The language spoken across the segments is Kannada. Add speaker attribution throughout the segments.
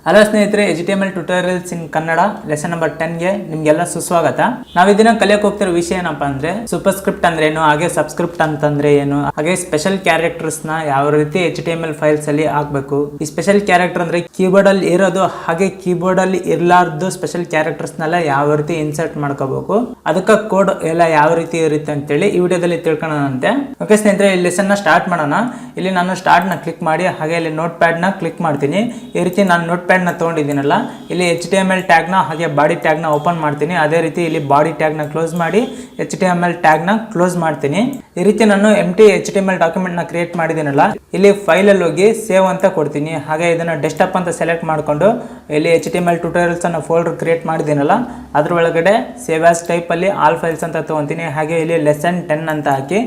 Speaker 1: ಹಲೋ ಸ್ನೇಹಿತರೆ, HTML ಟ್ಯುಟೋರಿಯಲ್ಸ್ ಇನ್ ಕನ್ನಡ ಲೆಸನ್ ನಂಬರ್ 10ಗೆ ನಿಮ್ಗೆಲ್ಲ ಸುಸ್ವಾಗತ. ನಾವು ಇದನ್ನ ಕಲಿಯಕ್ಕೆ ಹೋಗ್ತಿರೋ ವಿಷಯ ಏನಪ್ಪಾ ಅಂದ್ರೆ ಸೂಪರ್ ಸ್ಕ್ರಿಪ್ಟ್ ಅಂದ್ರೆ ಏನು, ಹಾಗೆ ಸಬ್ಸ್ಕ್ರಿಪ್ಟ್ ಅಂತಂದ್ರೆ ಏನು, ಹಾಗೆ ಸ್ಪೆಷಲ್ ಕ್ಯಾರೆಕ್ಟರ್ಸ್ ನ ಯಾವ ರೀತಿ HTML ಫೈಲ್ಸ್ ಅಲ್ಲಿ ಹಾಕಬೇಕು. ಈ ಸ್ಪೆಷಲ್ ಕ್ಯಾರೆಕ್ಟರ್ ಅಂದ್ರೆ ಕೀಬೋರ್ಡ್ ಅಲ್ಲಿ ಇರೋದು ಹಾಗೆ ಕೀಬೋರ್ಡ್ ಅಲ್ಲಿ ಇರ್ಲಾರ್ದು ಸ್ಪೆಷಲ್ ಕ್ಯಾರೆಕ್ಟರ್ಸ್ ನೆಲ್ಲ ಯಾವ ರೀತಿ ಇನ್ಸರ್ಟ್ ಮಾಡ್ಕೋಬೇಕು, ಅದಕ್ಕೆ ಕೋಡ್ ಎಲ್ಲ ಯಾವ ರೀತಿ ಇರುತ್ತೆ ಅಂತೇಳಿ ಈ ವಿಡಿಯೋದಲ್ಲಿ ತಿಳ್ಕೊಳ್ಳೋಣಂತೆ. ಓಕೆ ಸ್ನೇಹಿತರೆ, ಈ ಲೆಸನ್ ನ ಸ್ಟಾರ್ಟ್ ಮಾಡೋಣ. ಇಲ್ಲಿ ನಾನು ಸ್ಟಾರ್ಟ್ ನ ಕ್ಲಿಕ್ ಮಾಡಿ ಹಾಗೆ ಇಲ್ಲಿ ನೋಟ್ ಪ್ಯಾಡ್ ನ ಕ್ಲಿಕ್ ಮಾಡ್ತೀನಿ. ಈ ರೀತಿ ನಾನು ನೋಟ್ ಪ್ಯಾಡ್ ನ ತಗೊಂಡಿದ್ದೀನಲ್ಲ, ಇಲ್ಲಿ HTML ಟ್ಯಾಗ್ ನ ಹಾಗೆ ಬಾಡಿ ಟ್ಯಾಗ್ ನ ಓಪನ್ ಮಾಡ್ತೀನಿ. ಅದೇ ರೀತಿ ಇಲ್ಲಿ ಬಾಡಿ ಟ್ಯಾಗ್ ನ ಕ್ಲೋಸ್ ಮಾಡಿ HTML ಟ್ಯಾಗ್ ನ ಕ್ಲೋಸ್ ಮಾಡ್ತೀನಿ. ಈ ರೀತಿ ನಾನು ಎಂಟಿ HTML ಡಾಕ್ಯುಮೆಂಟ್ ನ ಕ್ರಿಯೇಟ್ ಮಾಡಿದ್ದೀನಲ್ಲ, ಇಲ್ಲಿ ಫೈಲ್ ಅಲ್ಲಿ ಹೋಗಿ ಸೇವ್ ಅಂತ ಕೊಡ್ತೀನಿ. ಹಾಗೆ ಇದನ್ನ ಡೆಸ್ಕ್ಟಾಪ್ ಅಂತ ಸೆಲೆಕ್ಟ್ ಮಾಡ್ಕೊಂಡು ಇಲ್ಲಿ HTML ಟ್ಯುಟೋರಿಯಲ್ಸ್ ಅನ್ನೋ ಫೋಲ್ಡರ್ ಕ್ರಿಯೇಟ್ ಮಾಡಿದ್ದೀನಲ್ಲ, ಅದ್ರ ಒಳಗಡೆ ಸೇವ್ ಆಸ್ ಟೈಪ್ ಅಲ್ಲಿ ಆಲ್ ಫೈಲ್ಸ್ ಅಂತ ತಗೊಂತೀನಿ. ಹಾಗೆ ಇಲ್ಲಿ ಲೆಸನ್ 10 ಅಂತ ಹಾಕಿ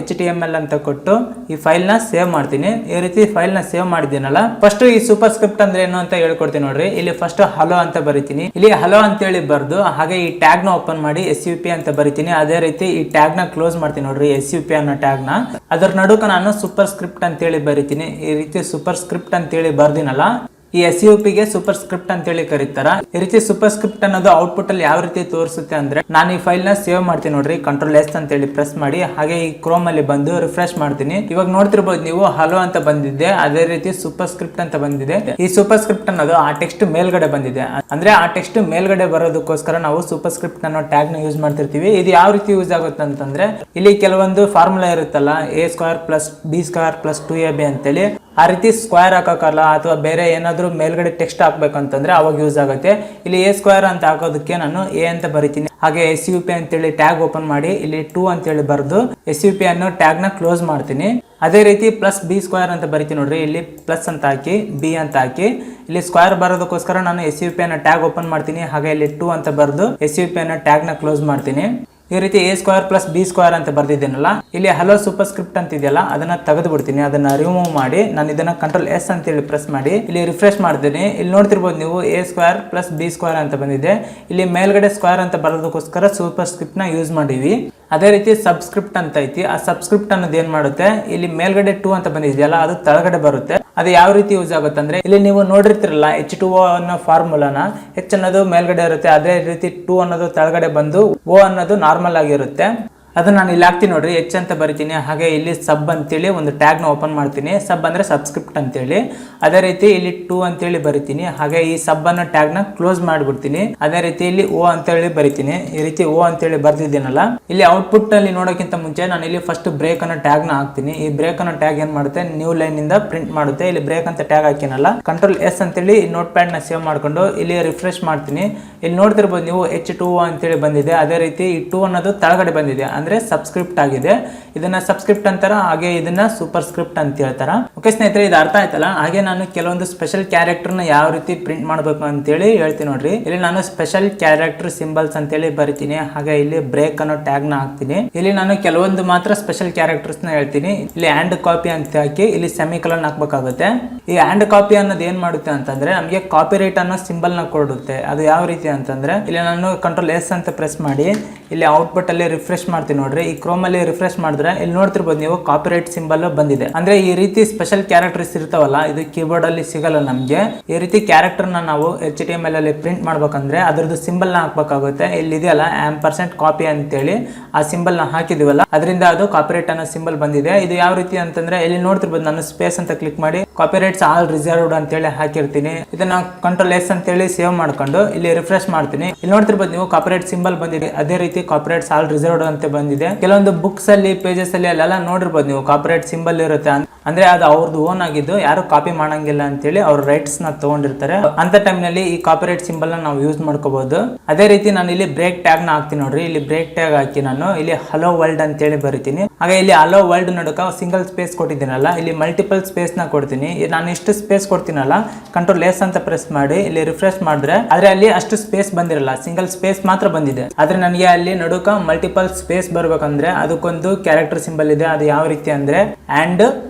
Speaker 1: .html ಅಂತ ಕೊಟ್ಟು ಈ ಫೈಲ್ ನ ಸೇವ್ ಮಾಡ್ತೀನಿ. ಈ ರೀತಿ ಫೈಲ್ ನ ಸೇವ್ ಮಾಡಿದ್ದೀನಲ್ಲ, ಫಸ್ಟ್ ಈ ಸೂಪರ್ ಸ್ಕ್ರಿಪ್ಟ್ ಅಂದ್ರೆ ಏನು ಅಂತ ಹೇಳ್ಕೊಡ್ತೀನಿ ನೋಡ್ರಿ. ಇಲ್ಲಿ ಫಸ್ಟ್ ಹಲೋ ಅಂತ ಬರಿತೀನಿ. ಇಲ್ಲಿ ಹಲೋ ಅಂತ ಹೇಳಿ ಬರ್ದು ಹಾಗೆ ಈ ಟ್ಯಾಗ್ ನ ಓಪನ್ ಮಾಡಿ SUP ಅಂತ ಬರಿತೀನಿ. ಅದೇ ರೀತಿ ಈ ಟ್ಯಾಗ್ ನ ಕ್ಲೋಸ್ ಮಾಡ್ತೀನಿ ನೋಡ್ರಿ, SUP ಅನ್ನೋ ಟ್ಯಾಗ್ ನ. ಅದರ ನಡುಕ ನಾನು ಸೂಪರ್ ಸ್ಕ್ರಿಪ್ಟ್ ಅಂತ ಹೇಳಿ ಬರಿತೀನಿ. ಈ ರೀತಿ ಸೂಪರ್ ಸ್ಕ್ರಿಪ್ಟ್ ಅಂತ ಹೇಳಿ ಬರ್ದಿನಲ್ಲ, ಈ SUP ಗೆ ಸೂಪರ್ ಸ್ಕ್ರಿಪ್ಟ್ ಅಂತ ಹೇಳಿ ಕರೀತಾರ. ಈ ರೀತಿ ಸೂಪರ್ ಸ್ಕ್ರಿಪ್ಟ್ ಅನ್ನೋದು ಔಟ್ಪುಟ್ ಅಲ್ಲಿ ಯಾವ ರೀತಿ ತೋರಿಸುತ್ತೆ ಅಂದ್ರೆ, ನಾನು ಈ ಫೈಲ್ ನ ಸೇವ್ ಮಾಡ್ತೀನಿ ನೋಡ್ರಿ, Ctrl+S ಅಂತ ಹೇಳಿ ಪ್ರೆಸ್ ಮಾಡಿ ಹಾಗೆ ಈ ಕ್ರೋಮ್ ಅಲ್ಲಿ ಬಂದು ರಿಫ್ರೆಶ್ ಮಾಡ್ತೀನಿ. ಇವಾಗ ನೋಡ್ತಿರ್ಬೋದು ನೀವು ಹಲೋ ಅಂತ ಬಂದಿದೆ, ಅದೇ ರೀತಿ ಸೂಪರ್ ಸ್ಕ್ರಿಪ್ಟ್ ಅಂತ ಬಂದಿದೆ. ಈ ಸೂಪರ್ ಸ್ಕ್ರಿಪ್ಟ್ ಅನ್ನೋದು ಆ ಟೆಕ್ಸ್ಟ್ ಮೇಲ್ಗಡೆ ಬಂದಿದೆ. ಅಂದ್ರೆ ಆ ಟೆಕ್ಸ್ಟ್ ಮೇಲ್ಗಡೆ ಬರೋದಕ್ಕೋಸ್ಕರ ನಾವು ಸೂಪರ್ ಸ್ಕ್ರಿಪ್ಟ್ ಅನ್ನೋ ಟ್ಯಾಗ್ ನ ಯೂಸ್ ಮಾಡ್ತಿರ್ತೀವಿ. ಇದು ಯಾವ ರೀತಿ ಯೂಸ್ ಆಗುತ್ತೆ ಅಂತಂದ್ರೆ, ಇಲ್ಲಿ ಕೆಲವೊಂದು ಫಾರ್ಮುಲಾ ಇರುತ್ತಲ್ಲ, A² + B² + 2AB ಅಂತೇಳಿ, ಆ ರೀತಿ ಸ್ಕ್ವೇರ್ ಹಾಕಕ್ಕಲ್ಲ ಅಥವಾ ಬೇರೆ ಏನಾದರೂ ಮೇಲ್ಗಡೆ ಟೆಕ್ಸ್ಟ್ ಹಾಕ್ಬೇಕಂತಂದ್ರೆ ಅವಾಗ ಯೂಸ್ ಆಗುತ್ತೆ. ಇಲ್ಲಿ A² ಅಂತ ಹಾಕೋದಕ್ಕೆ ನಾನು A ಅಂತ ಬರಿತೀನಿ. ಹಾಗೆ SUP ಅಂತೇಳಿ ಟ್ಯಾಗ್ ಓಪನ್ ಮಾಡಿ ಇಲ್ಲಿ 2 ಅಂತೇಳಿ ಬರೆದು SUP ಅನ್ನೋ ಟ್ಯಾಗ್ ನ ಕ್ಲೋಸ್ ಮಾಡ್ತೀನಿ. ಅದೇ ರೀತಿ +B² ಅಂತ ಬರಿತೀನಿ ನೋಡ್ರಿ, ಇಲ್ಲಿ ಪ್ಲಸ್ ಅಂತ ಹಾಕಿ B ಅಂತ ಹಾಕಿ ಇಲ್ಲಿ ಸ್ಕ್ವೇರ್ ಬರೋದಕ್ಕೋಸ್ಕರ ನಾನು SUP ಅನ್ನೋ ಟ್ಯಾಗ್ ಓಪನ್ ಮಾಡ್ತೀನಿ. ಹಾಗೆ ಇಲ್ಲಿ 2 ಅಂತ ಬರೆದು SUP ಅನ್ನೋ ಟ್ಯಾಗ್ ನ ಕ್ಲೋಸ್ ಮಾಡ್ತೀನಿ. ಈ ರೀತಿ A² + B² ಅಂತ ಬರ್ದಿದ್ದೀನಲ್ಲ, ಇಲ್ಲಿ ಹಲೋ ಸೂಪರ್ ಸ್ಕ್ರಿಪ್ಟ್ ಅಂತ ಇದೆಯಲ್ಲ, ಅದನ್ನ ತೆಗೆದು ಬಿಡ್ತೀನಿ. ಅದನ್ನ ರಿಮೂವ್ ಮಾಡಿ ನಾನು ಇದನ್ನ Ctrl+S ಅಂತ ಹೇಳಿ ಪ್ರೆಸ್ ಮಾಡಿ ಇಲ್ಲಿ ರಿಫ್ರೆಶ್ ಮಾಡ್ತೀನಿ. ಇಲ್ಲಿ ನೋಡ್ತಿರ್ಬೋದು ನೀವು A² + B² ಅಂತ ಬಂದಿದೆ. ಇಲ್ಲಿ ಮೇಲ್ಗಡೆ ಸ್ಕ್ವೇರ್ ಅಂತ ಬರೋದಕ್ಕೋಸ್ಕರ ಸೂಪರ್ ಸ್ಕ್ರಿಪ್ಟ್ ನ ಯೂಸ್ ಮಾಡಿವಿ. ಅದೇ ರೀತಿ ಸಬ್ಸ್ಕ್ರಿಪ್ಟ್ ಅಂತ ಐತಿ. ಆ ಸಬ್ಸ್ಕ್ರಿಪ್ಟ್ ಅನ್ನೋದು ಏನ್ ಮಾಡುತ್ತೆ, ಇಲ್ಲಿ ಮೇಲ್ಗಡೆ 2 ಅಂತ ಬಂದಿದೆಯಲ್ಲ, ಅದು ಕೆಳಗಡೆ ಬರುತ್ತೆ. ಅದು ಯಾವ ರೀತಿ ಯೂಸ್ ಆಗುತ್ತೆ ಅಂದ್ರೆ, ಇಲ್ಲಿ ನೀವು ನೋಡಿರ್ತಿರಲ್ಲ H2O ಅನ್ನೋ ಫಾರ್ಮುಲಾನ, H ಅನ್ನೋದು ಮೇಲ್ಗಡೆ ಇರುತ್ತೆ, ಅದೇ ರೀತಿ 2 ಅನ್ನೋದು ಕೆಳಗಡೆ ಬಂದು O ಅನ್ನೋದು ನಾರ್ಮಲ್ ಆಗಿರುತ್ತೆ. ಅದು ನಾನು ಇಲ್ಲಿ ಹಾಕ್ತೀನಿ ನೋಡ್ರಿ, H ಅಂತ ಬರಿತೀನಿ. ಹಾಗೆ ಇಲ್ಲಿ ಸಬ್ ಅಂತೇಳಿ ಒಂದು ಟ್ಯಾಗ್ ನ ಓಪನ್ ಮಾಡ್ತೀನಿ. ಸಬ್ ಅಂದ್ರೆ ಸಬ್ಸ್ಕ್ರಿಪ್ಟ್ ಅಂತೇಳಿ. ಅದೇ ರೀತಿ ಇಲ್ಲಿ 2 ಅಂತೇಳಿ ಬರಿತೀನಿ. ಹಾಗೆ ಈ ಸಬ್ ಅನ್ನೋ ಟ್ಯಾಗ್ ನ ಕ್ಲೋಸ್ ಮಾಡ್ಬಿಡ್ತೀನಿ. ಅದೇ ರೀತಿ ಇಲ್ಲಿ O ಅಂತೇಳಿ ಬರಿತೀನಿ. ಈ ರೀತಿ O ಅಂತೇಳಿ ಬರ್ದಿದ್ದೀನಲ್ಲ, ಇಲ್ಲಿ ಔಟ್ಪುಟ್ ಅಲ್ಲಿ ನೋಡೋಕ್ಕಿಂತ ಮುಂಚೆ ನಾನು ಇಲ್ಲಿ ಫಸ್ಟ್ ಬ್ರೇಕ್ ಅನ್ನೋ ಟ್ಯಾಗ್ ನ ಹಾಕ್ತೀನಿ. ಈ ಬ್ರೇಕ್ ಅನ್ನೋ ಟ್ಯಾಗ್ ಏನ್ ಮಾಡುತ್ತೆ, ನ್ಯೂ ಲೈನ್ ಇಂದ ಪ್ರಿಂಟ್ ಮಾಡುತ್ತೆ. ಇಲ್ಲಿ ಬ್ರೇಕ್ ಅಂತ ಟ್ಯಾಗ್ ಹಾಕಿನಲ್ಲ, Ctrl+S ಅಂತೇಳಿ ನೋಟ್ ಪ್ಯಾಡ್ ನ ಸೇವ್ ಮಾಡ್ಕೊಂಡು ಇಲ್ಲಿ ರಿಫ್ರೆಶ್ ಮಾಡ್ತೀನಿ. ಇಲ್ಲಿ ನೋಡ್ತಿರ್ಬೋದು ನೀವು H2O ಅಂತೇಳಿ ಬಂದಿದೆ. ಅದೇ ರೀತಿ ಈ 2 ಅನ್ನೋದು ಕೆಳಗಡೆ ಬಂದಿದೆ, ಅಂದ್ರೆ ಸಬ್ಸ್ಕ್ರಿಪ್ಟ್ ಆಗಿದೆ. ಇದನ್ನ ಸಬ್ಸ್ಕ್ರಿಪ್ಟ್ ಅಂತಾರ, ಹಾಗೆ ಇದನ್ನ ಸೂಪರ್ ಸ್ಕ್ರಿಪ್ಟ್ ಅಂತ ಹೇಳ್ತಾರ. ಓಕೆ ಸ್ನೇಹಿತರೆ, ಇದು ಅರ್ಥ ಆಯ್ತಲ್ಲ. ಹಾಗೆ ನಾನು ಕೆಲವೊಂದು ಸ್ಪೆಷಲ್ ಕ್ಯಾರೆಕ್ಟರ್ ನ ಯಾವ ರೀತಿ ಪ್ರಿಂಟ್ ಮಾಡಬೇಕು ಅಂತೇಳಿ ಹೇಳ್ತೀನಿ ನೋಡ್ರಿ. ಇಲ್ಲಿ ನಾನು ಸ್ಪೆಷಲ್ ಕ್ಯಾರೆಕ್ಟರ್ ಸಿಂಬಲ್ಸ್ ಅಂತೇಳಿ ಬರಿತೀನಿ. ಹಾಗೆ ಇಲ್ಲಿ ಬ್ರೇಕ್ ಅನ್ನೋ ಟ್ಯಾಗ್ ನ ಹಾಕ್ತೀನಿ. ಇಲ್ಲಿ ನಾನು ಕೆಲವೊಂದು ಮಾತ್ರ ಸ್ಪೆಷಲ್ ಕ್ಯಾರೆಕ್ಟರ್ಸ್ ನ ಹೇಳ್ತೀನಿ. ಇಲ್ಲಿ ಆ್ಯಂಡ್ ಕಾಪಿ ಅಂತ ಹಾಕಿ ಇಲ್ಲಿ ಸೆಮಿಕೊಲನ್ ಹಾಕ್ಬೇಕಾಗುತ್ತೆ. ಈ ಆ್ಯಂಡ್ ಕಾಪಿ ಅನ್ನೋದು ಏನ್ ಮಾಡುತ್ತೆ ಅಂತಂದ್ರೆ, ನಮಗೆ ಕಾಪಿರೈಟ್ ಅನ್ನೋ ಸಿಂಬಲ್ ನ ಕೊಡುತ್ತೆ. ಅದು ಯಾವ ರೀತಿ ಅಂತಂದ್ರೆ, ಇಲ್ಲಿ ನಾನು Ctrl+S ಅಂತ ಪ್ರೆಸ್ ಮಾಡಿ ಇಲ್ಲಿ ಔಟ್ಪುಟ್ ಅಲ್ಲಿ ರಿಫ್ರೆಶ್ ಮಾಡ್ತೀನಿ ನೋಡ್ರಿ. ಈ ಕ್ರೋಮ್ ಅಲ್ಲಿ ರಿಫ್ರೆಶ್ ಮಾಡಿದ್ರೆ ಇಲ್ಲಿ ನೋಡ್ತಿರ್ಬೋದು ನೀವು ಕಾಪಿರೈಟ್ ಸಿಂಬಲ್ ಬಂದಿದೆ. ಅಂದ್ರೆ ಈ ರೀತಿ ಸ್ಪೆಷಲ್ ಕ್ಯಾರೆಕ್ಟರ್ಸ್ ಇರ್ತಾವಲ್ಲ, ಇದು ಕೀಬೋರ್ಡ್ ಅಲ್ಲಿ ಸಿಗಲ್ಲ ನಮ್ಗೆ. ಈ ರೀತಿ ಕ್ಯಾರೆಕ್ಟರ್ ನ ನಾವು HTML ಅಲ್ಲಿ ಪ್ರಿಂಟ್ ಮಾಡ್ಬೇಕಂದ್ರೆ ಅದ್ರದ್ದು ಸಿಂಬಲ್ ನ ಹಾಕ್ಬೇಕಾಗುತ್ತೆ. ಇಲ್ಲಿ ಇದೆಯಲ್ಲ $ಕಾಪಿ ಅಂತೇಳಿ, ಆ ಸಿಂಬಲ್ ನ ಹಾಕಿದಿವಲ್ಲ, ಅದರಿಂದ ಅದು ಕಾಪಿರೈಟ್ ಅನ್ನೋ ಸಿಂಬಲ್ ಬಂದಿದೆ. ಇದು ಯಾವ ರೀತಿ ಅಂತಂದ್ರೆ, ಇಲ್ಲಿ ನೋಡ್ತಿರ್ಬೋದು ನಾನು ಸ್ಪೇಸ್ ಅಂತ ಕ್ಲಿಕ್ ಮಾಡಿ ಕಾಪಿರೈಟ್ಸ್ ಆಲ್ ರಿಸರ್ವ್ಡ್ ಅಂತೇಳಿ ಹಾಕಿರ್ತೀನಿ. ಇದನ್ನ Ctrl+S ಅಂತೇಳಿ ಸೇವ್ ಮಾಡ್ಕೊಂಡು ಇಲ್ಲಿ ರಿಫ್ರೆಶ್ ಮಾಡ್ತೀನಿ. ಇಲ್ಲಿ ನೋಡ್ತಿರ್ಬೋದು ನೀವು ಕಾಪಿರೈಟ್ ಸಿಂಬಲ್ ಬಂದಿದೆ. ಅದೇ ರೀತಿ ಕಾಪಿರೈಟ್ಸ್ ಆಲ್ ರಿಸರ್ವ್ಡ್ ಅಂತ ಬಂದಿದೆ. ಕೆಲವೊಂದು ಬುಕ್ಸ್ ಅಲ್ಲಿ ಪೇಜಸ್ ಅಲ್ಲಿ ಅಲ್ಲೆಲ್ಲ ನೋಡಿರ್ಬೋದು ನೀವು ಕಾಪಿರೈಟ್ ಸಿಂಬಲ್ ಇರುತ್ತೆ. ಅಂದ್ರೆ ಅದು ಅವ್ರದ್ದು ಓನ್ ಆಗಿದ್ದು, ಯಾರು ಕಾಪಿ ಮಾಡಂಗಿಲ್ಲ ಅಂತೇಳಿ ಅವ್ರ ರೈಟ್ಸ್ ನ ತಗೊಂಡಿರ್ತಾರೆ. ಅಂತ ಟೈಮ್ ನಲ್ಲಿ ಈ ಕಾಪಿರೈಟ್ ಸಿಂಬಲ್ ನ ನಾವು ಯೂಸ್ ಮಾಡ್ಕೋಬಹುದು. ಅದೇ ರೀತಿ ನಾನು ಇಲ್ಲಿ ಬ್ರೇಕ್ ಟ್ಯಾಗ್ ನ ಹಾಕ್ತೀನಿ ನೋಡ್ರಿ. ಇಲ್ಲಿ ಬ್ರೇಕ್ ಟ್ಯಾಗ್ ಹಾಕಿ ನಾನು ಇಲ್ಲಿ ಹಲೋ ವರ್ಲ್ಡ್ ಅಂತೇಳಿ ಬರಿತೀನಿ. ಹಾಗೆ ಇಲ್ಲಿ ಹಲೋ ವರ್ಲ್ಡ್ ನಡುಕ ಸಿಂಗಲ್ ಸ್ಪೇಸ್ ಕೊಟ್ಟಿದ್ದೀನಲ್ಲ, ಇಲ್ಲಿ ಮಲ್ಟಿಪಲ್ ಸ್ಪೇಸ್ ನ ಕೊಡ್ತೀನಿ. ನಾನು ಎಷ್ಟು ಸ್ಪೇಸ್ ಕೊಡ್ತೀನಲ್ಲ, Ctrl+S ಅಂತ ಪ್ರೆಸ್ ಮಾಡಿ ಇಲ್ಲಿ ರಿಫ್ರೆಶ್ ಮಾಡಿದ್ರೆ, ಆದ್ರೆ ಅಲ್ಲಿ ಅಷ್ಟು ಸ್ಪೇಸ್ ಬಂದಿರಲ್ಲ, ಸಿಂಗಲ್ ಸ್ಪೇಸ್ ಮಾತ್ರ ಬಂದಿದೆ. ಆದ್ರೆ ನನಗೆ ಅಲ್ಲಿ ನಡುಕ ಮಲ್ಟಿಪಲ್ ಸ್ಪೇಸ್ ಬರ್ಬೇಕಂದ್ರೆ ಅದಕ್ಕೊಂದು ಕ್ಯಾರೆಕ್ಟರ್ ಸಿಂಬಲ್ ಇದೆ. ಅದು ಯಾವ ರೀತಿ ಅಂದ್ರೆ, AND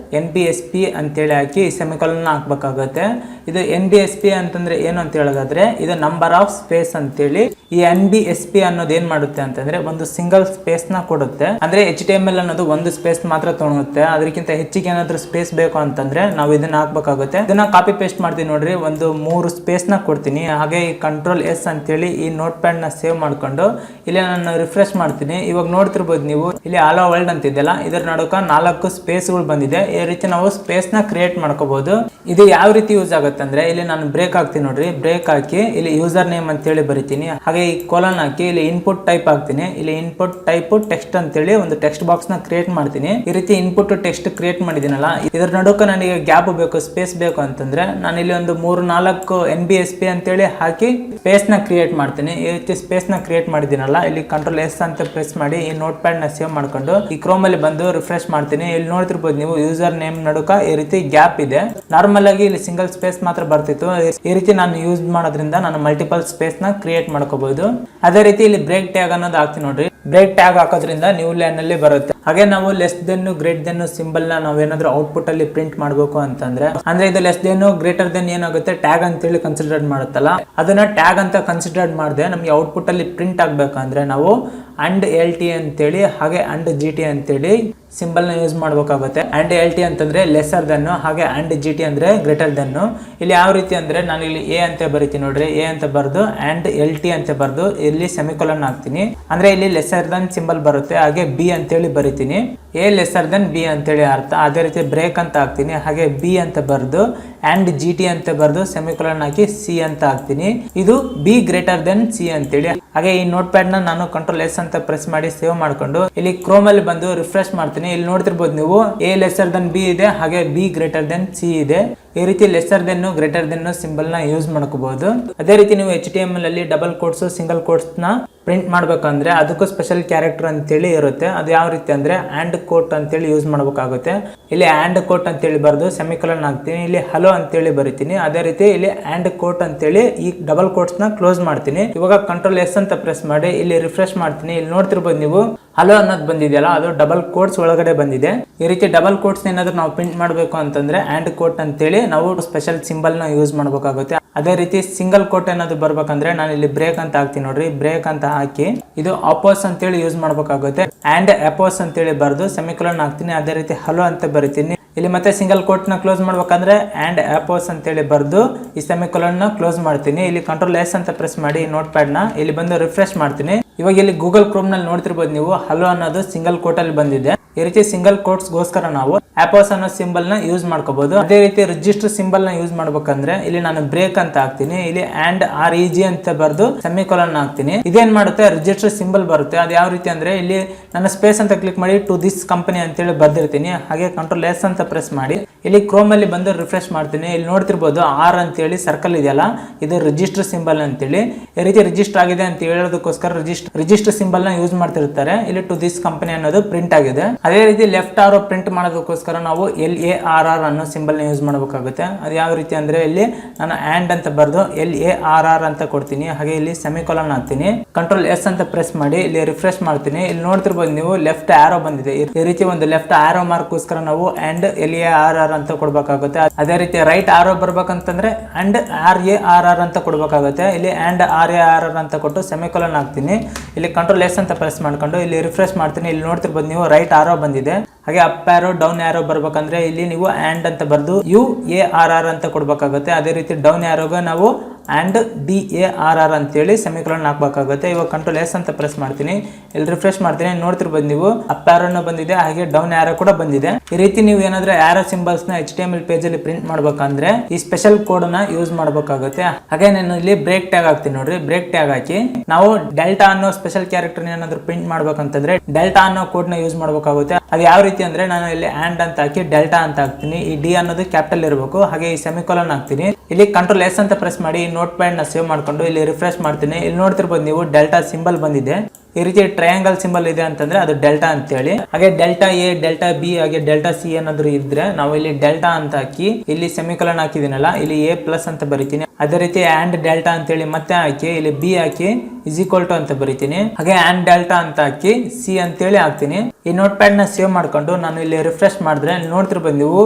Speaker 1: NBSP ಅಂತೇಳಿ ಹಾಕಿ ಸೆಮಿಕೊಲನ್ ಹಾಕ್ಬೇಕಾಗುತ್ತೆ. ಇದು NBSP ಅಂತಂದ್ರೆ ಏನು ಅಂತ ಹೇಳೋದಾದ್ರೆ ಇದು ನಂಬರ್ ಆಫ್ ಸ್ಪೇಸ್ ಅಂತೇಳಿ. ಈ NBSP ಅನ್ನೋದು ಏನ್ ಮಾಡುತ್ತೆ ಅಂತಂದ್ರೆ ಒಂದು ಸಿಂಗಲ್ ಸ್ಪೇಸ್ ನ ಕೊಡುತ್ತೆ. ಅಂದ್ರೆ HTML ಅನ್ನೋದು ಒಂದು ಸ್ಪೇಸ್ ಮಾತ್ರ ತೊಗೊಳುತ್ತೆ. ಅದಕ್ಕಿಂತ ಹೆಚ್ಚಿಗೆ ಏನಾದ್ರೂ ಸ್ಪೇಸ್ ಬೇಕು ಅಂತಂದ್ರೆ ನಾವು ಇದನ್ನ ಹಾಕ್ಬೇಕಾಗುತ್ತೆ. ಇದನ್ನ ಕಾಪಿ ಪೇಸ್ಟ್ ಮಾಡ್ತೀನಿ ನೋಡ್ರಿ, ಒಂದು 3 ಸ್ಪೇಸ್ ನ ಕೊಡ್ತೀನಿ. ಹಾಗೆ ಈ Ctrl+S ಅಂತೇಳಿ ಈ ನೋಟ್ ಪ್ಯಾಡ್ ನ ಸೇವ್ ಮಾಡ್ಕೊಂಡು ಇಲ್ಲಿ ನಾನು ರಿಫ್ರೆಶ್ ಮಾಡ್ತೀನಿ. ಇವಾಗ ನೋಡ್ತಿರ್ಬೋದು ನೀವು ಇಲ್ಲಿ ಆಲ್ ವರ್ಲ್ಡ್ ಅಂತ ಇದೆಯಲ್ಲ, ಇದರ ನಡುಕ 4 ಸ್ಪೇಸ್ ಗಳು ಬಂದಿದೆ. ಈ ರೀತಿ ನಾವು ಸ್ಪೇಸ್ ನ ಕ್ರಿಯೇಟ್ ಮಾಡ್ಕೋಬಹುದು. ಇದು ಯಾವ ರೀತಿ ಯೂಸ್ ಆಗುತ್ತೆ ಅಂದ್ರೆ ಇಲ್ಲಿ ನಾನು ಬ್ರೇಕ್ ಹಾಕ್ತೀನಿ ನೋಡ್ರಿ, ಬ್ರೇಕ್ ಹಾಕಿ ಇಲ್ಲಿ ಯೂಸರ್ ನೇಮ್ ಅಂತೇಳಿ ಬರಿತೀನಿ. ಹಾಗೆ ಈ ಕೋಲನ್ ಹಾಕಿ ಇಲ್ಲಿ ಇನ್ಪುಟ್ ಟೈಪ್ ಹಾಕ್ತೀನಿ. ಇಲ್ಲಿ ಇನ್ಪುಟ್ ಟೈಪ್ ಟೆಕ್ಸ್ಟ್ ಅಂತೇಳಿ ಒಂದು ಟೆಕ್ಸ್ಟ್ ಬಾಕ್ಸ್ ನ ಕ್ರಿಯೇಟ್ ಮಾಡ್ತೀನಿ. ಈ ರೀತಿ ಇನ್ಪುಟ್ ಟೆಕ್ಸ್ಟ್ ಕ್ರಿಯೇಟ್ ಮಾಡಿದಿನಲ್ಲ, ಇದರ ನಡುಕ ನನಗೆ ಗ್ಯಾಪ್ ಬೇಕು, ಸ್ಪೇಸ್ ಬೇಕು ಅಂತಂದ್ರೆ ನಾನು ಇಲ್ಲಿ ಒಂದು 3-4 NBSP ಅಂತೇಳಿ ಹಾಕಿ ಸ್ಪೇಸ್ ನ ಕ್ರಿಯೇಟ್ ಮಾಡ್ತೀನಿ. ಈ ರೀತಿ ಸ್ಪೇಸ್ ನ ಕ್ರಿಯೇಟ್ ಮಾಡಿದಿನಲ್ಲ, ಇಲ್ಲಿ Ctrl+S ಅಂತ ಪ್ರೆಸ್ ಮಾಡಿ ಈ ನೋಟ್ ಪ್ಯಾಡ್ ನ ಸೇವ್ ಮಾಡ್ಕೊಂಡು ಈ ಕ್ರೋಮ್ ಅಲ್ಲಿ ಬಂದು ರಿಫ್ರೆಶ್ ಮಾಡ್ತೀನಿ. ಇಲ್ಲಿ ನೋಡ್ತಿರ್ಬೋದು ನೀವು ಯೂಸರ್ ನೇಮ್ ನಡುಕ ಈ ರೀತಿ ಗ್ಯಾಪ್ ಇದೆ. ನಾರ್ಮಲ್ ಆಗಿ ಇಲ್ಲಿ ಸಿಂಗಲ್ ಸ್ಪೇಸ್ ಮಾತ್ರ ಬರ್ತಿತ್ತು. ಈ ರೀತಿ ನಾನು ಯೂಸ್ ಮಾಡೋದ್ರಿಂದ ನಾನು ಮಲ್ಟಿಪಲ್ ಸ್ಪೇಸ್ ನ ಕ್ರಿಯೇಟ್ ಮಾಡ್ಕೋಬಹುದು. ಅದೇ ರೀತಿ ಇಲ್ಲಿ ಬ್ರೇಕ್ ಟ್ಯಾಗ್ ಅನ್ನೋದು ಹಾಕ್ತೀನಿ ನೋಡ್ರಿ. ಬ್ರೇಕ್ ಟ್ಯಾಗ್ ಹಾಕೋದ್ರಿಂದ ನ್ಯೂ ಲೈನ್ ಅಲ್ಲಿ ಬರುತ್ತೆ. ಹಾಗೆ ನಾವು less than great than symbol ನ ನಾವೇನಾದ್ರೂ ಔಟ್ಪುಟ್ ಅಲ್ಲಿ ಪ್ರಿಂಟ್ ಮಾಡಬೇಕು ಅಂತಂದ್ರೆ, ಅಂದ್ರೆ ಇದು ಲೆಸ್ ದೆನ್ ಗ್ರೇಟರ್ ದೆನ್ ಏನಾಗುತ್ತೆ ಟ್ಯಾಗ್ ಅಂತೇಳಿ ಕನ್ಸಿಡರ್ ಮಾಡುತ್ತಲ್ಲ, ಅದನ್ನ ಟ್ಯಾಗ್ ಅಂತ ಕನ್ಸಿಡರ್ ಮಾಡದೆ ನಮ್ಗೆ ಔಟ್ಪುಟ್ ಅಲ್ಲಿ ಪ್ರಿಂಟ್ ಆಗ್ಬೇಕಂದ್ರೆ ನಾವು &LT ಅಂತೇಳಿ ಹಾಗೆ &GT ಅಂತೇಳಿ ಸಿಂಬಲ್ ನ ಯೂಸ್ ಮಾಡಬೇಕಾಗುತ್ತೆ. &LT ಅಂತಂದ್ರೆ ಲೆಸರ್ ದೆನ್, ಹಾಗೆ &GT ಅಂದ್ರೆ ಗ್ರೇಟರ್ ದೆನ್. ಇಲ್ಲಿ ಯಾವ ರೀತಿ ಅಂದ್ರೆ ನಾನು ಇಲ್ಲಿ A ಅಂತ ಬರಿತೀನಿ ನೋಡ್ರಿ, A ಅಂತ ಬರ್ದು &LT ಅಂತ ಬರ್ದು ಇಲ್ಲಿ ಸೆಮಿಕೊಲನ್ ಹಾಕ್ತೀನಿ. ಅಂದ್ರೆ ಇಲ್ಲಿ ಲೆಸರ್ ದೆನ್ ಸಿಂಬಲ್ ಬರುತ್ತೆ. ಹಾಗೆ B ಅಂತೇಳಿ ಬರಿತೀನಿ, A ಲೆಸರ್ ದೆನ್ B ಅಂತೇಳಿ ಅರ್ಥ. ಅದೇ ರೀತಿ ಬ್ರೇಕ್ ಅಂತ ಹಾಕ್ತೀನಿ. ಹಾಗೆ B ಅಂತ ಬರ್ದು &GT ಅಂತ ಬರ್ದು ಸೆಮಿಕೊಲನ್ ಹಾಕಿ C ಅಂತ ಹಾಕ್ತೀನಿ. ಇದು B ಗ್ರೇಟರ್ ದೆನ್ C ಅಂತೇಳಿ. ಹಾಗೆ ಈ ನೋಟ್ ಪ್ಯಾಡ್ ನ ನಾನು Ctrl+S ಅಂತ ಪ್ರೆಸ್ ಮಾಡಿ ಸೇವ್ ಮಾಡ್ಕೊಂಡು ಇಲ್ಲಿ ಕ್ರೋಮ್ ಅಲ್ಲಿ ಬಂದು ರಿಫ್ರೆಶ್ ಮಾಡ್ತೀನಿ. ಇಲ್ಲಿ ನೋಡ್ತಿರ್ಬೋದು ನೀವು A ಲೆಸರ್ ದೆನ್ B ಇದೆ, ಹಾಗೆ B ಗ್ರೇಟರ್ ದೆನ್ C ಇದೆ. ಈ ರೀತಿ lesser then greater then symbol ನ ಯೂಸ್ ಮಾಡ್ಕೋಬಹುದು. ಅದೇ ರೀತಿ ನೀವು HTML ಅಲ್ಲಿ ಡಬಲ್ ಕೋಟ್ಸ್ ಸಿಂಗಲ್ ಕೋಟ್ಸ್ ನ ಪ್ರಿಂಟ್ ಮಾಡ್ಬೇಕಂದ್ರೆ ಅದಕ್ಕೂ ಸ್ಪೆಷಲ್ ಕ್ಯಾರೆಕ್ಟರ್ ಅಂತೇಳಿ ಇರುತ್ತೆ. ಅದು ಯಾವ ರೀತಿ ಅಂದ್ರೆ &ಕೋಟ್ ಅಂತೇಳಿ ಯೂಸ್ ಮಾಡ್ಬೇಕಾಗುತ್ತೆ. ಇಲ್ಲಿ &ಕೋಟ್ ಅಂತೇಳಿ ಬರ್ದು ಸೆಮಿಕೊಲನ್ ಹಾಕ್ತೀನಿ. ಇಲ್ಲಿ ಹಲೋ ಅಂತೇಳಿ ಬರಿತೀನಿ. ಅದೇ ರೀತಿ ಇಲ್ಲಿ &ಕೋಟ್ ಅಂತೇಳಿ ಈ ಡಬಲ್ ಕೋಟ್ಸ್ ನ ಕ್ಲೋಸ್ ಮಾಡ್ತೀನಿ. ಇವಾಗ Ctrl+S ಅಂತ ಪ್ರೆಸ್ ಮಾಡಿ ಇಲ್ಲಿ ರಿಫ್ರೆಶ್ ಮಾಡ್ತೀನಿ. ಇಲ್ಲಿ ನೋಡ್ತಿರ್ಬೋದು ನೀವು ಹಲೋ ಅನ್ನೋದು ಬಂದಿದೆಯಲ್ಲ, ಅದು ಡಬಲ್ ಕೋಟ್ಸ್ ಒಳಗಡೆ ಬಂದಿದೆ. ಈ ರೀತಿ ಡಬಲ್ ಕೋಟ್ಸ್ ಏನಾದ್ರು ನಾವು ಪ್ರಿಂಟ್ ಮಾಡಬೇಕು ಅಂತಂದ್ರೆ &ಕೋಟ್ ಅಂತೇಳಿ ನಾವು ಸ್ಪೆಷಲ್ ಸಿಂಬಲ್ ನ ಯೂಸ್ ಮಾಡಬೇಕಾಗುತ್ತೆ. ಅದೇ ರೀತಿ ಸಿಂಗಲ್ ಕೋಟ್ ಏನಾದ್ರು ಬರ್ಬೇಕಂದ್ರೆ ನಾನು ಇಲ್ಲಿ ಬ್ರೇಕ್ ಅಂತ ಹಾಕ್ತೀನಿ ನೋಡ್ರಿ, ಬ್ರೇಕ್ ಅಂತ ಹಾಕಿ ಇದು ಅಪೋಸ್ ಅಂತೇಳಿ ಯೂಸ್ ಮಾಡಬೇಕಾಗುತ್ತೆ. &ಅಪೋಸ್ ಅಂತೇಳಿ ಬರ್ದು ಸೆಮಿಕೊಲನ್ ಹಾಕ್ತೀನಿ. ಅದೇ ರೀತಿ ಹಲೋ ಅಂತ ಬರಿತೀನಿ. ಇಲ್ಲಿ ಮತ್ತೆ ಸಿಂಗಲ್ ಕೋಟ್ ನ ಕ್ಲೋಸ್ ಮಾಡ್ಬೇಕಂದ್ರೆ &ಅಪೋಸ್ ಅಂತೇಳಿ ಬರ್ದು ಈ ಸೆಮಿಕೊಲನ್ ನ ಕ್ಲೋಸ್ ಮಾಡ್ತೀನಿ. ಇಲ್ಲಿ Ctrl+S ಅಂತ ಪ್ರೆಸ್ ಮಾಡಿ ನೋಟ್ ಪ್ಯಾಡ್ ನ ಇಲ್ಲಿ ಬಂದು ರಿಫ್ರೆಶ್ ಮಾಡ್ತೀನಿ. ಇವಾಗ ಇಲ್ಲಿ ಗೂಗಲ್ ಕ್ರೋಮ್ ನಲ್ಲಿ ನೋಡ್ತಿರ್ಬೋದು ನೀವು ಹಲೋ ಅನ್ನೋದು ಸಿಂಗಲ್ ಕೋಟ್ ಅಲ್ಲಿ ಬಂದಿದೆ. ಈ ರೀತಿ ಸಿಂಗಲ್ ಕೋಟ್ಸ್ ಗೋಸ್ಕರ ನಾವು ಅಪೋಸ್ ಅನ್ನೋ ಸಿಂಬಲ್ ನ ಯೂಸ್ ಮಾಡ್ಕೋಬಹುದು. ಅದೇ ರೀತಿ ರಿಜಿಸ್ಟರ್ ಸಿಂಬಲ್ ನ ಯೂಸ್ ಮಾಡ್ಬೇಕಂದ್ರೆ ಇಲ್ಲಿ ನಾನು ಬ್ರೇಕ್ ಅಂತ ಹಾಕ್ತೀನಿ. ಇಲ್ಲಿ &REG ಅಂತ ಬರ್ದು ಸೆಮಿಕೊಲನ್ ಹಾಕ್ತೀನಿ. ಇದೇನ್ ಮಾಡುತ್ತೆ ರಿಜಿಸ್ಟರ್ ಸಿಂಬಲ್ ಬರುತ್ತೆ. ಅದು ಯಾವ ರೀತಿ ಅಂದ್ರೆ ಇಲ್ಲಿ ನಾನು ಸ್ಪೇಸ್ ಅಂತ ಕ್ಲಿಕ್ ಮಾಡಿ ಟು ದಿಸ್ ಕಂಪನಿ ಅಂತೇಳಿ ಬರ್ದಿರ್ತೀನಿ. ಹಾಗೆ Ctrl+S ಅಂತ ಪ್ರೆಸ್ ಮಾಡಿ ಇಲ್ಲಿ ಕ್ರೋಮ್ ಅಲ್ಲಿ ಬಂದು ರಿಫ್ರೆಶ್ ಮಾಡ್ತೀನಿ. ಇಲ್ಲಿ ನೋಡ್ತಿರ್ಬೋದು R ಅಂತೇಳಿ ಸರ್ಕಲ್ ಇದೆಯಲ್ಲ, ಇದು ರಿಜಿಸ್ಟರ್ ಸಿಂಬಲ್ ಅಂತೇಳಿ. ಈ ರೀತಿ ರಿಜಿಸ್ಟರ್ ಆಗಿದೆ ಅಂತ ಹೇಳೋದಕ್ಕೋಸ್ಕರ ರಿಜಿಸ್ಟರ್ ಸಿಂಬಲ್ ನ ಯೂಸ್ ಮಾಡ್ತಿರ್ತಾರೆ. ಇಲ್ಲಿ ಟು ದಿಸ್ ಕಂಪನಿ ಅನ್ನೋದು ಪ್ರಿಂಟ್ ಆಗಿದೆ. ಅದೇ ರೀತಿ ಲೆಫ್ಟ್ ಆರೋ ಪ್ರಿಂಟ್ ಮಾಡೋದಕ್ಕೋಸ್ಕರ ನಾವು LARR ಅನ್ನೋ ಸಿಂಬಲ್ ನ ಯೂಸ್ ಮಾಡಬೇಕಾಗುತ್ತೆ. ಅದು ಯಾವ ರೀತಿ ಅಂದ್ರೆ ಇಲ್ಲಿ ನಾನು ಅಂತ ಬರ್ದು LARR ಅಂತ ಕೊಡ್ತೀನಿ. ಹಾಗೆ ಇಲ್ಲಿ ಸೆಮಿಕೊಲನ್ ಹಾಕ್ತೀನಿ. Ctrl+S ಅಂತ ಪ್ರೆಸ್ ಮಾಡಿ ಇಲ್ಲಿ ರಿಫ್ರೆಶ್ ಮಾಡ್ತೀನಿ. ಇಲ್ಲಿ ನೋಡ್ತಿರ್ಬೋದು ನೀವು ಲೆಫ್ಟ್ ಆರೋ ಬಂದಿದೆ. ಈ ರೀತಿ ಒಂದು ಲೆಫ್ಟ್ ಆರೋ ಮಾರ್ಕ್ ಗೋಸ್ಕರ ನಾವು LARR ಅಂತ ಕೊಡ್ಬೇಕಾಗುತ್ತೆ. ಅದೇ ರೀತಿ ರೈಟ್ ಆರೋ ಬರ್ಬೇಕಂತಂದ್ರೆ &RARR ಅಂತ ಕೊಡ್ಬೇಕಾಗುತ್ತೆ. ಇಲ್ಲಿ &RARR ಅಂತ ಕೊಟ್ಟು ಸೆಮಿಕೊಲನ್ ಹಾಕ್ತೀನಿ. ಇಲ್ಲಿ Ctrl+S ಅಂತ ಪ್ರೆಸ್ ಮಾಡ್ಕೊಂಡು ಇಲ್ಲಿ ರಿಫ್ರೆಶ್ ಮಾಡ್ತೀನಿ. ಇಲ್ಲಿ ನೋಡ್ತಿರ್ಬೋದು ನೀವು ರೈಟ್ ಆರೋ ಬಂದಿದೆ. ಹಾಗೆ ಅಪ್ ಆರೋ ಡೌನ್ ಆರೋ ಬರ್ಬೇಕಂದ್ರೆ ಇಲ್ಲಿ ನೀವು ಅಂತ ಬರ್ದು UARR ಅಂತ ಕೊಡ್ಬೇಕಾಗುತ್ತೆ. ಅದೇ ರೀತಿ ಡೌನ್ ಆರೋಗೆ ನಾವು &DARR ಅಂತೇಳಿ ಸೆಮಿಕೊಲನ್ ಹಾಕ್ಬೇಕಾಗುತ್ತೆ. ಇವಾಗ Ctrl+S ಅಂತ ಪ್ರೆಸ್ ಮಾಡ್ತೀನಿ. ಇಲ್ಲಿ ರಿಫ್ರೆಶ್ ಮಾಡ್ತೀನಿ. ನೋಡ್ತಿರ್ಬೋದು ನೀವು ಅಪ್ ಆರೋನು ಬಂದಿದೆ, ಹಾಗೆ ಡೌನ್ ಆರೋ ಕೂಡ ಬಂದಿದೆ. ಈ ರೀತಿ ನೀವು ಏನಾದ್ರೂ ಆರೋ ಸಿಂಬಲ್ಸ್ ನ HTML ಪೇಜ್ ಅಲ್ಲಿ ಪ್ರಿಂಟ್ ಮಾಡ್ಬೇಕಂದ್ರೆ ಈ ಸ್ಪೆಷಲ್ ಕೋಡ್ ನ ಯೂಸ್ ಮಾಡಬೇಕಾಗುತ್ತೆ. ಹಾಗೆ ನಾನು ಇಲ್ಲಿ ಬ್ರೇಕ್ ಟ್ಯಾಗ್ ಹಾಕ್ತೀನಿ ನೋಡ್ರಿ. ಬ್ರೇಕ್ ಟ್ಯಾಗ್ ಹಾಕಿ ನಾವು ಡೆಲ್ಟಾ ಅನ್ನೋ ಸ್ಪೆಷಲ್ ಕ್ಯಾರೆಕ್ಟರ್ ಏನಾದ್ರು ಪ್ರಿಂಟ್ ಮಾಡ್ಬೇಕಂತಂದ್ರೆ ಡೆಲ್ಟಾ ಅನ್ನೋ ಕೋಡ್ ನ ಯೂಸ್ ಮಾಡಬೇಕಾಗುತ್ತೆ. ಅದು ಯಾವ ರೀತಿ ಅಂದ್ರೆ ನಾನು ಇಲ್ಲಿ &ಅಂತ ಹಾಕಿ ಡೆಲ್ಟಾ ಅಂತ ಹಾಕ್ತೀನಿ. ಈ D ಅನ್ನೋದು ಕ್ಯಾಪಿಟಲ್ ಇರಬೇಕು. ಹಾಗೆ ಈ ಸೆಮಿಕೊಲನ್ ಹಾಕ್ತೀನಿ. ಇಲ್ಲಿ Ctrl+S ಅಂತ ಪ್ರೆಸ್ ಮಾಡಿ ನೋಟ್ ಪ್ಯಾಡ್ ನ ಸೇವ್ ಮಾಡ್ಕೊಂಡು ಇಲ್ಲಿ ರಿಫ್ರೆಶ್ ಮಾಡ್ತೀನಿ. ಇಲ್ಲಿ ನೋಡ್ತಿರ್ಬೋದು ನೀವು ಡೆಲ್ಟಾ ಸಿಂಬಲ್ ಬಂದಿದೆ. ಈ ರೀತಿ ಟ್ರಯಾಂಗಲ್ ಸಿಂಬಲ್ ಇದೆ ಅಂತಂದ್ರೆ ಅದು ಡೆಲ್ಟಾ ಅಂತೇಳಿ. ಹಾಗೆ ಡೆಲ್ಟಾ ಎ, ಡೆಲ್ಟಾ ಬಿ, ಹಾಗೆ ಡೆಲ್ಟಾ ಸಿ ಏನಾದ್ರು ಇದ್ರೆ ನಾವು ಇಲ್ಲಿ ಡೆಲ್ಟಾ ಅಂತ ಹಾಕಿ ಇಲ್ಲಿ ಸೆಮಿಕೊಲನ್ ಹಾಕಿದೀನಲ್ಲ, ಇಲ್ಲಿ ಎ ಪ್ಲಸ್ ಅಂತ ಬರಿತೀನಿ. ಅದೇ ರೀತಿ ಆಂಡ್ ಡೆಲ್ಟಾ ಅಂತೇಳಿ ಮತ್ತೆ ಹಾಕಿ ಇಲ್ಲಿ ಬಿ ಹಾಕಿ ಇಸ್ ಈಕ್ವಲ್ ಟು ಅಂತ ಬರಿತೀನಿ. ಹಾಗೆ ಆಂಡ್ ಡೆಲ್ಟಾ ಅಂತ ಹಾಕಿ ಸಿ ಅಂತೇಳಿ ಹಾಕ್ತೀನಿ. ಈ ನೋಟ್ ಪ್ಯಾಡ್ ನ ಸೇವ್ ಮಾಡ್ಕೊಂಡು ನಾನು ಇಲ್ಲಿ ರಿಫ್ರೆಶ್ ಮಾಡಿದ್ರೆ ನೋಡ್ತಿರ್ಬೋದು ನೀವು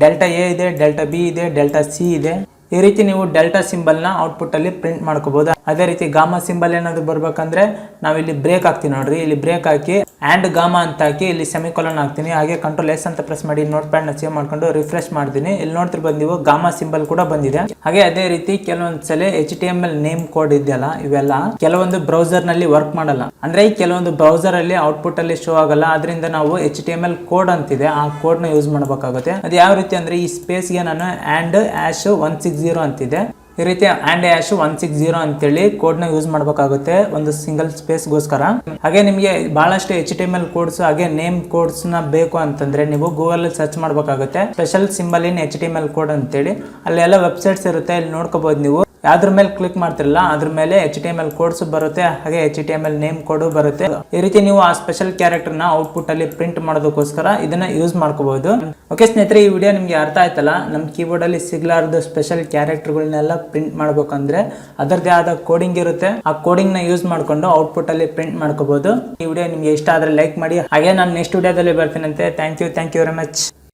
Speaker 1: ಡೆಲ್ಟಾ ಎ ಇದೆ, ಡೆಲ್ಟಾ ಬಿ ಇದೆ, ಡೆಲ್ಟಾ ಸಿ ಇದೆ. ಈ ರೀತಿ ನೀವು ಡೆಲ್ಟಾ ಸಿಂಬಲ್ ನ ಔಟ್ಪುಟ್ ಅಲ್ಲಿ ಪ್ರಿಂಟ್ ಮಾಡ್ಕೋಬಹುದು. ಅದೇ ರೀತಿ ಗಾಮಾ ಸಿಂಬಲ್ ಏನಾದ್ರು ಬರ್ಬೇಕಂದ್ರೆ ನಾವು ಇಲ್ಲಿ ಬ್ರೇಕ್ ಹಾಕ್ತೀನಿ ನೋಡ್ರಿ. ಇಲ್ಲಿ ಬ್ರೇಕ್ ಹಾಕಿ ಆಂಡ್ ಗಾಮಾ ಅಂತ ಹಾಕಿ ಇಲ್ಲಿ ಸೆಮಿಕೊಲನ್ ಹಾಕ್ತೀನಿ. ಹಾಗೆ ಕಂಟ್ರೋಲ್ ಎಸ್ ಅಂತ ಪ್ರೆಸ್ ಮಾಡಿ ನೋಟ್ ಪ್ಯಾಡ್ ನ ಸೇವ್ ಮಾಡ್ಕೊಂಡು ರಿಫ್ರೆಶ್ ಮಾಡ್ತೀನಿ. ಇಲ್ಲಿ ನೋಡ್ತಿರ್ಬೋದು ನೀವು ಗಾಮಾ ಸಿಂಬಲ್ ಕೂಡ ಬಂದಿದೆ. ಹಾಗೆ ಅದೇ ರೀತಿ ಕೆಲವೊಂದ್ಸಲ HTML ನೇಮ್ ಕೋಡ್ ಇದೆಯಲ್ಲ, ಇವೆಲ್ಲ ಕೆಲವೊಂದು ಬ್ರೌಸರ್ ನಲ್ಲಿ ವರ್ಕ್ ಮಾಡಲ್ಲ. ಅಂದ್ರೆ ಕೆಲವೊಂದು ಬ್ರೌಸರ್ ಅಲ್ಲಿ ಔಟ್ಪುಟ್ ಅಲ್ಲಿ ಶೋ ಆಗಲ್ಲ. ಅದರಿಂದ ನಾವು HTML ಕೋಡ್ ಅಂತಿದೆ, ಆ ಕೋಡ್ ನ ಯೂಸ್ ಮಾಡಬೇಕಾಗುತ್ತೆ. ಅದು ಯಾವ ರೀತಿ ಅಂದ್ರೆ ಈ ಸ್ಪೇಸ್ ಗೆ ನಾನು ಆಂಡ್ ಆಶ್ 160 ಅಂತಿದೆ. ಈ ರೀತಿ ಆಂಡ್ ಆಶ್ 160 ಅಂತೇಳಿ ಕೋಡ್ ನ ಯೂಸ್ ಮಾಡಬೇಕಾಗುತ್ತೆ ಒಂದು ಸಿಂಗಲ್ ಸ್ಪೇಸ್ ಗೋಸ್ಕರ. ಹಾಗೆ ನಿಮಗೆ ಬಹಳಷ್ಟು HTML ಕೋಡ್ಸ್ ಹಾಗೆ ನೇಮ್ ಕೋಡ್ಸ್ ನ ಬೇಕು ಅಂತಂದ್ರೆ ನೀವು ಗೂಗಲ್ ಸರ್ಚ್ ಮಾಡಬೇಕಾಗುತ್ತೆ. ಸ್ಪೆಷಲ್ ಸಿಂಬಲ್ ಇನ್ HTML ಕೋಡ್ ಅಂತೇಳಿ ಅಲ್ಲಿ ಎಲ್ಲ ವೆಬ್ಸೈಟ್ಸ್ ಇರುತ್ತೆ. ಇಲ್ಲಿ ನೋಡ್ಕೋಬಹುದು ನೀವು. ಯಾವ್ದ್ರ ಮೇಲೆ ಕ್ಲಿಕ್ ಮಾಡ್ತಿರಲ್ಲ ಅದ್ರ ಮೇಲೆ HTML ಕೋಡ್ಸ್ ಬರುತ್ತೆ, ಹಾಗೆ HTML ನೇಮ್ ಕೋಡ್ ಬರುತ್ತೆ. ಈ ರೀತಿ ನೀವು ಆ ಸ್ಪೆಷಲ್ ಕ್ಯಾರೆಕ್ಟರ್ ನ ಔಟ್ಪುಟ್ ಅಲ್ಲಿ ಪ್ರಿಂಟ್ ಮಾಡೋದಕ್ಕೋಸ್ಕರ ಇದನ್ನ ಯೂಸ್ ಮಾಡ್ಕೋಬಹುದು. ಓಕೆ ಸ್ನೇಹಿತರೆ, ಈ ವಿಡಿಯೋ ನಿಮ್ಗೆ ಅರ್ಥ ಆಯ್ತಲ್ಲ. ನಮ್ ಕೀಬೋರ್ಡ್ ಅಲ್ಲಿ ಸಿಗ್ಲಾರ್ದು ಸ್ಪೆಷಲ್ ಕ್ಯಾರೆಕ್ಟರ್ಗಳನ್ನೆಲ್ಲ ಪ್ರಿಂಟ್ ಮಾಡ್ಬೇಕಂದ್ರೆ ಅದರದೇ ಆದ ಕೋಡಿಂಗ್ ಇರುತ್ತೆ. ಆ ಕೋಡಿಂಗ್ ನ ಯೂಸ್ ಮಾಡ್ಕೊಂಡು ಔಟ್ಪುಟ್ ಅಲ್ಲಿ ಪ್ರಿಂಟ್ ಮಾಡ್ಕೋಬಹುದು. ಈ ವಿಡಿಯೋ ನಿಮ್ಗೆ ಇಷ್ಟ ಆದ್ರೆ ಲೈಕ್ ಮಾಡಿ. ಹಾಗೆ ನಾನು ನೆಕ್ಸ್ಟ್ ವಿಡಿಯೋದಲ್ಲಿ ಬರ್ತೀನಂತೆ. Thank you very much.